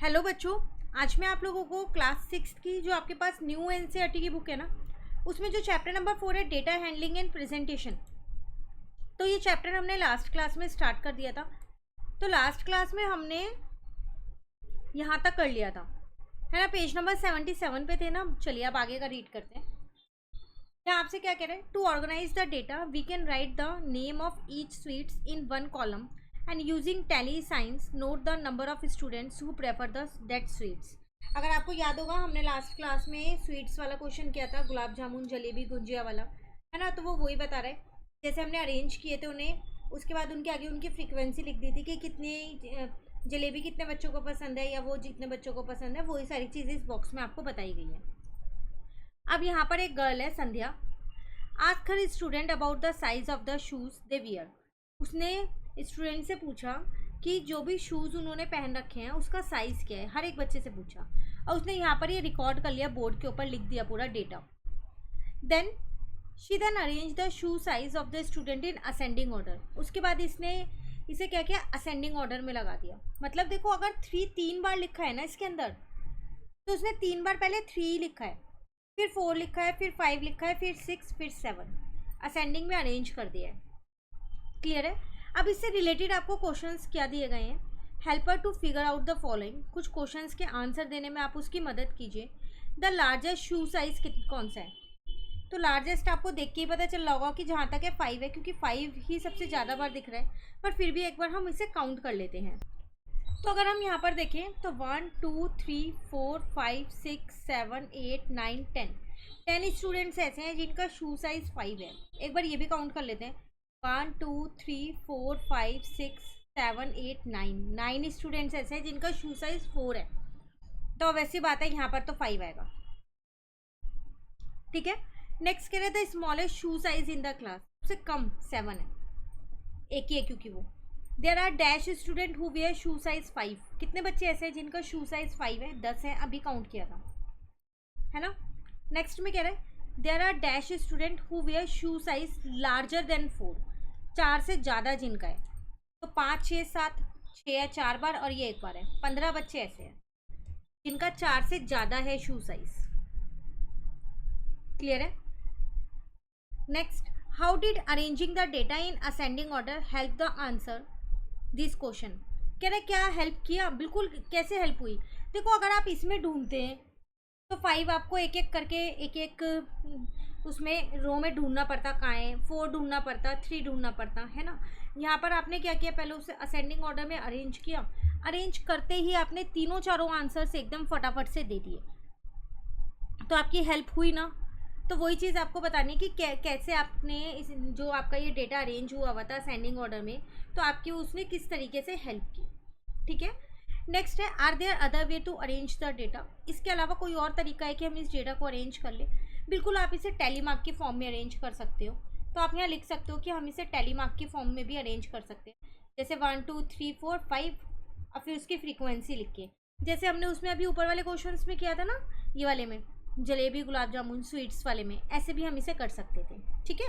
Hello बच्चों, आज मैं आप लोगों को क्लास 6 की जो आपके पास न्यू एनसीईआरटी की बुक है ना, उसमें जो चैप्टर नंबर 4 है डेटा हैंडलिंग एंड प्रेजेंटेशन। तो ये चैप्टर हमने लास्ट क्लास में स्टार्ट कर दिया था। तो लास्ट क्लास में हमने यहाँ तक कर लिया था, है ना। पेज नंबर 77 पे थे ना। चलिए अब आगे का रीड करते हैं। यहाँ आपसे क्या कह रहे हैं, to organize the data we can write the name of each sweets in one column and using tally science note the number of students who prefer the that sweets. अगर आपको याद होगा, हमने लास्ट क्लास में sweets वाला question किया था, गुलाब जामुन जलेबी गुंजिया वाला, है ना। तो वो वही बता रहे, जैसे हमने अरेंज किए थे उन्हें, उसके बाद उनके आगे उनकी फ्रीक्वेंसी लिख दी थी कि कितनी जलेबी कितने बच्चों को पसंद है या वो जितने बच्चों को पसंद है, वही सारी चीज़ें इस बॉक्स में आपको बताई गई है। अब यहाँ पर एक गर्ल है Sandhya, ask her student about the size of the shoes they wear. उसने स्टूडेंट से पूछा कि जो भी शूज़ उन्होंने पहन रखे हैं उसका साइज़ क्या है, हर एक बच्चे से पूछा, और उसने यहाँ पर ये रिकॉर्ड कर लिया, बोर्ड के ऊपर लिख दिया पूरा data. Then she then arrange the shoe size of the student in ascending order. उसके बाद इसने इसे क्या किया, असेंडिंग ऑर्डर में लगा दिया। मतलब देखो, अगर 3 बार लिखा है ना इसके अंदर, तो उसने 3 बार पहले 3 लिखा है, फिर 4 लिखा है, फिर 5 लिखा है, फिर 6, फिर 7, असेंडिंग में अरेंज कर दिया है। क्लियर है। अब इससे रिलेटेड आपको क्वेश्चंस क्या दिए गए हैं, helper to figure out the following. कुछ क्वेश्चंस के आंसर देने में आप उसकी मदद कीजिए। द लार्जेस्ट शू साइज कौन सा है, तो लार्जेस्ट आपको देख के ही पता चल रहा होगा कि जहाँ तक है 5 है, क्योंकि 5 ही सबसे ज़्यादा बार दिख रहा है। पर फिर भी एक बार हम इसे काउंट कर लेते हैं। तो अगर हम यहाँ पर देखें तो 1 2 3 4 5 6 7 8 9 10 स्टूडेंट्स ऐसे हैं जिनका शू साइज 5 है। एक बार ये भी काउंट कर लेते हैं, 1 2 3 4 5 6 7 8 9 स्टूडेंट्स ऐसे हैं जिनका शू साइज 4 है। तो वैसी बात है, यहाँ पर तो 5 आएगा। ठीक है। नेक्स्ट कह रहे थे smallest shoe size in the class, सबसे कम 7 है, एक ही है क्योंकि वो। There are dash student who were shoe size 5। कितने बच्चे ऐसे हैं जिनका शू साइज 5 है, 10 है, अभी काउंट किया था, है ना। नेक्स्ट में कह रहे हैं there are dash student who were shoe size larger than 4। 4 से ज़्यादा जिनका है, तो 5 6 7, 6 है 4 बार और ये 1 बार है, 15 बच्चे ऐसे हैं जिनका 4 से ज़्यादा है शू साइज। क्लियर है। Next, how did arranging the data in ascending order help the answer this question. कह रहे क्या हेल्प किया, बिल्कुल कैसे हेल्प हुई। देखो, अगर आप इसमें ढूंढते हैं तो 5 आपको एक एक करके एक उसमें रो में ढूंढना पड़ता, कहाँ है, 4 ढूंढना पड़ता, 3 ढूंढना पड़ता, है ना। यहाँ पर आपने क्या किया, पहले उसे असेंडिंग ऑर्डर में अरेंज किया। अरेंज करते ही आपने तीनों चारों आंसर्स एकदम फटाफट से दे दिए, तो आपकी हेल्प हुई ना। तो वही चीज़ आपको बतानी कि कैसे आपने इस जो आपका ये डेटा अरेंज हुआ था असेंडिंग ऑर्डर में, तो आपकी उसने किस तरीके से हेल्प की। ठीक है। नेक्स्ट है, are there other way to arrange the data. इसके अलावा कोई और तरीका है कि हम इस डेटा को अरेंज कर लें। बिल्कुल, आप इसे टेलीमार्क के फॉर्म में अरेंज कर सकते हो। तो आप यहाँ लिख सकते हो कि हम इसे टेलीमार्क के फॉर्म में भी अरेंज कर सकते हैं, जैसे 1 2 3 4 5 और फिर उसकी फ्रीक्वेंसी लिख के, जैसे हमने उसमें अभी ऊपर वाले क्वेश्चन में किया था ना, ये वाले में जलेबी गुलाब जामुन स्वीट्स वाले में, ऐसे भी हम इसे कर सकते थे। ठीक है।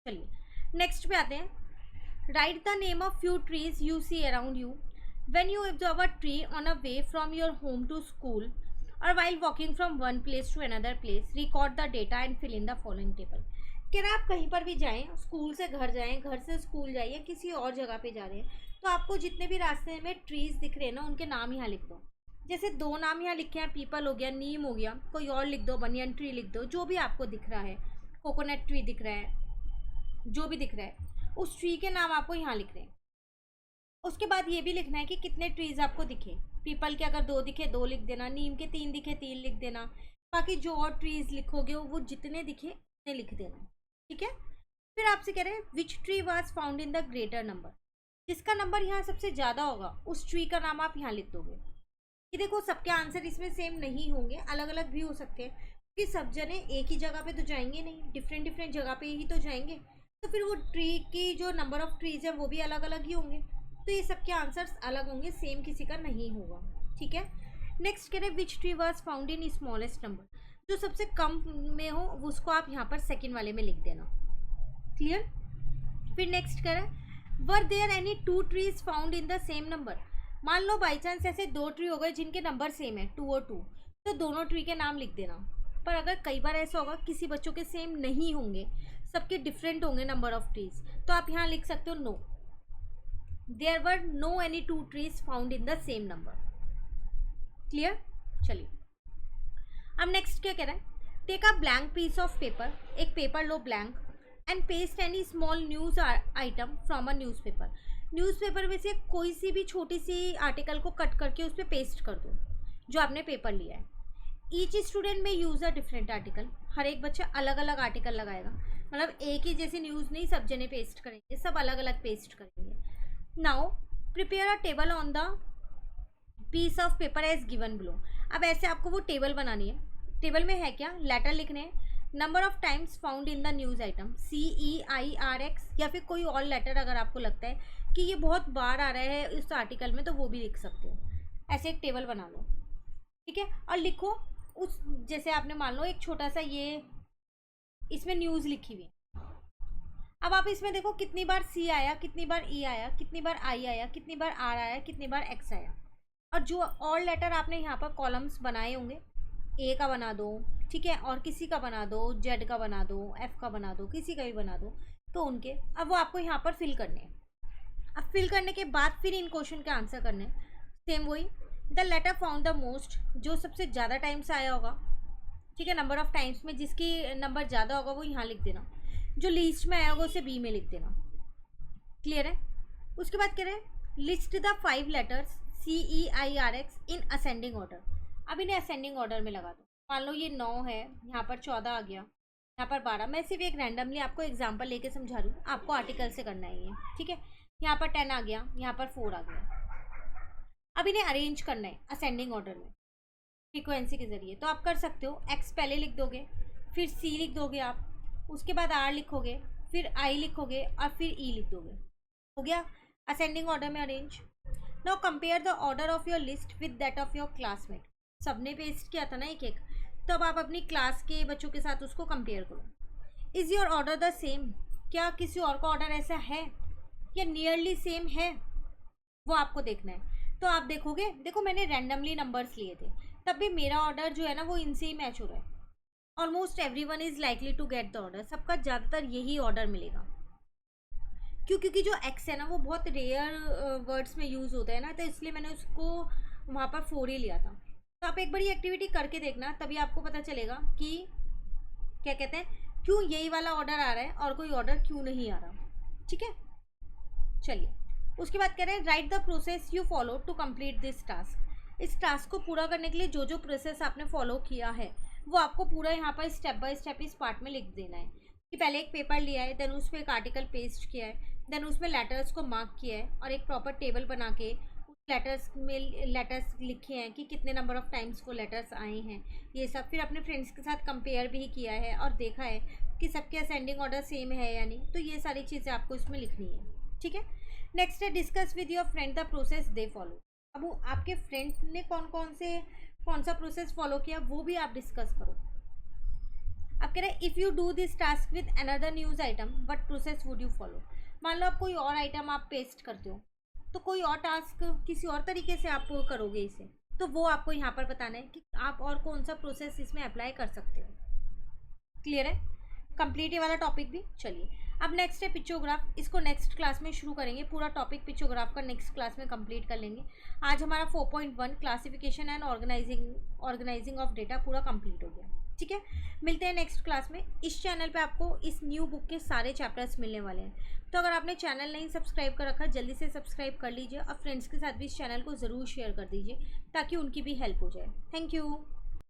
चलिए नेक्स्ट पे आते हैं। Write the name of few trees you see around you when you observe a tree on a way from your home to school और while walking from one place to another place, record the data and fill in the following table. कह रहे आप कहीं पर भी जाएं, school से घर जाएं, घर से स्कूल जाइए, किसी और जगह पे जा रहे हैं, तो आपको जितने भी रास्ते में ट्रीज दिख रहे हैं ना, उनके नाम यहाँ लिख दो। जैसे 2 नाम यहाँ लिखे हैं, पीपल हो गया, नीम हो गया, कोई और लिख दो, बनियन ट्री लिख दो, जो भी आपको दिख रहा है, कोकोनट ट्री दिख रहा है, जो भी दिख रहा है उस ट्री के नाम आपको यहाँ लिख रहे हैं। उसके बाद ये भी लिखना है कि कितने ट्रीज आपको दिखे। पीपल के अगर 2 दिखे 2 लिख देना, नीम के 3 दिखे 3 लिख देना, बाकी जो और ट्रीज लिखोगे वो जितने दिखे उतने लिख देना। ठीक है। फिर आपसे कह रहे हैं which tree was found in the greater number. जिसका नंबर यहाँ सबसे ज़्यादा होगा उस ट्री का नाम आप यहाँ लिख दोगे। कि देखो, सबके आंसर इसमें सेम नहीं होंगे, अलग अलग भी हो सकते हैं, क्योंकि सब जने एक ही जगह पे तो जाएंगे नहीं, डिफरेंट डिफरेंट जगह पे ही तो जाएंगे। तो फिर वो ट्री की जो नंबर ऑफ ट्रीज है वो भी अलग अलग ही होंगे, तो ये सबके आंसर्स अलग होंगे, सेम किसी का नहीं होगा। ठीक है। नेक्स्ट कह रहे हैं which tree was found in smallest number. जो सबसे कम में हो उसको आप यहाँ पर सेकेंड वाले में लिख देना। क्लियर। फिर नेक्स्ट कह रहे हैं were there any 2 trees found in the same number. मान लो बाई चांस ऐसे 2 ट्री हो गए जिनके नंबर सेम है 2 और 2, तो दोनों ट्री के नाम लिख देना। पर अगर कई बार ऐसा होगा किसी बच्चों के सेम नहीं होंगे, सबके डिफरेंट होंगे नंबर ऑफ ट्रीज, तो आप यहाँ लिख सकते हो no, there were no any 2 trees found in the same number. Clear? चलिए अब नेक्स्ट क्या कह रहा है, take a blank piece of paper, एक पेपर लो blank, and paste any small news item from a newspaper. Newspaper में से कोई सी भी छोटी सी आर्टिकल को कट करके उस पर पेस्ट कर दो जो आपने पेपर लिया है। ईच स्टूडेंट में यूज़ अ डिफरेंट आर्टिकल, हर एक बच्चा अलग अलग आर्टिकल लगाएगा, मतलब एक ही जैसी न्यूज़ नहीं सब जने पेस्ट करेंगे, सब अलग अलग पेस्ट करेंगे। Now prepare a table on the piece of paper as given below. अब ऐसे आपको वो टेबल बनानी है। टेबल में है क्या, लेटर लिखने हैं, number of times found in the news item CEIRX, या फिर कोई और लेटर अगर आपको लगता है कि ये बहुत बार आ रहा है इस आर्टिकल में तो वो भी लिख सकते हो। ऐसे एक टेबल बना लो, ठीक है, और लिखो उस, जैसे आपने मान लो एक छोटा सा ये इसमें न्यूज़ लिखी हुई है। अब आप इसमें देखो कितनी बार C आया, कितनी बार E आया, कितनी बार I आया, कितनी बार R आया, कितनी बार X आया, और जो और लेटर आपने यहाँ पर कॉलम्स बनाए होंगे, A का बना दो, ठीक है, और किसी का बना दो, Z का बना दो, F का बना दो, किसी का भी बना दो, तो उनके अब वो आपको यहाँ पर फिल करने हैं। अब फिल करने के बाद फिर इन क्वेश्चन के आंसर करने हैं, सेम वही, the letter found the most, जो सबसे ज़्यादा टाइम्स आया होगा, ठीक है, नंबर ऑफ टाइम्स में जिसकी नंबर ज़्यादा होगा वो यहाँ लिख देना, जो लीस्ट में आया होगा उसे B में लिख देना। क्लियर है? उसके बाद कह रहे हैं list the 5 letters CEIRX in ascending order. अब इन्हें असेंडिंग ऑर्डर में लगा दो। मान लो ये 9 है, यहाँ पर 14 आ गया, यहाँ पर 12। मैं सिर्फ एक रैंडमली आपको एग्जांपल लेके समझा रही हूँ, आपको आर्टिकल से करना है ये, ठीक है। यहाँ पर 10 आ गया, यहाँ पर 4 आ गया। अब इन्हें अरेंज करना है असेंडिंग ऑर्डर में फ्रीक्वेंसी के ज़रिए, तो आप कर सकते हो। X पहले लिख दोगे, फिर C लिख दोगे आप, उसके बाद R लिखोगे, फिर I लिखोगे और फिर E लिख दोगे। हो गया असेंडिंग ऑर्डर में arrange. Now compare the order of your list with that of your classmate. सबने पेस्ट किया था ना एक एक, तो अब आप अपनी क्लास के बच्चों के साथ उसको कंपेयर करो। Is your order the same, क्या किसी और का ऑर्डर ऐसा है या नियरली सेम है, वो आपको देखना है। तो आप देखोगे, देखो मैंने रैंडमली नंबर्स लिए थे, तब भी मेरा ऑर्डर जो है ना वो इनसे ही मैच हो रहा है। Almost everyone is likely to get the order, सबका ज़्यादातर यही ऑर्डर मिलेगा। क्योंकि जो X है ना वो बहुत रेयर वर्ड्स में यूज़ होता है ना, तो इसलिए मैंने उसको वहाँ पर 4 ही लिया था। तो आप एक बार ये एक्टिविटी करके देखना, तभी आपको पता चलेगा कि क्या कहते हैं, क्यों यही वाला ऑर्डर आ रहा है और कोई ऑर्डर क्यों नहीं आ रहा, ठीक है। चलिए उसके बाद कह रहे हैं write the process you follow to complete this task. इस टास्क को पूरा करने के लिए जो जो प्रोसेस आपने फॉलो किया है वो आपको पूरा यहाँ पर स्टेप बाय स्टेप इस पार्ट में लिख देना है। कि पहले एक पेपर लिया है, देन उस पर एक आर्टिकल पेस्ट किया है, देन उसमें लेटर्स को मार्क किया है और एक प्रॉपर टेबल बना के उस लेटर्स में लेटर्स लिखे हैं कि कितने नंबर ऑफ टाइम्स वो लेटर्स आए हैं, ये सब। फिर अपने फ्रेंड्स के साथ कंपेयर भी किया है और देखा है कि सबके असेंडिंग ऑर्डर सेम है या नहीं, तो ये सारी चीज़ें आपको इसमें लिखनी है, ठीक है। नेक्स्ट है discuss with your friend the process they follow. अब वो आपके फ्रेंड ने कौन सा प्रोसेस फॉलो किया वो भी आप डिस्कस करो। अब कह रहे हैं if you do this task with another news item what process would you follow. मान लो आप कोई और आइटम आप पेस्ट करते हो, तो कोई और टास्क किसी और तरीके से आप करोगे इसे, तो वो आपको यहाँ पर बताना है कि आप और कौन सा प्रोसेस इसमें अप्लाई कर सकते हो। क्लियर है? कंप्लीट ये वाला टॉपिक भी। चलिए अब नेक्स्ट है पिक्चोग्राफ, इसको नेक्स्ट क्लास में शुरू करेंगे। पूरा टॉपिक पिक्चोग्राफ का नेक्स्ट क्लास में कंप्लीट कर लेंगे। आज हमारा 4.1 classification and organizing of data पूरा कंप्लीट हो गया, ठीक है। मिलते हैं नेक्स्ट क्लास में। इस चैनल पे आपको इस न्यू बुक के सारे चैप्टर्स मिलने वाले हैं, तो अगर आपने चैनल नहीं सब्सक्राइब कर रखा जल्दी से सब्सक्राइब कर लीजिए और फ्रेंड्स के साथ भी इस चैनल को ज़रूर शेयर कर दीजिए ताकि उनकी भी हेल्प हो जाए। Thank you.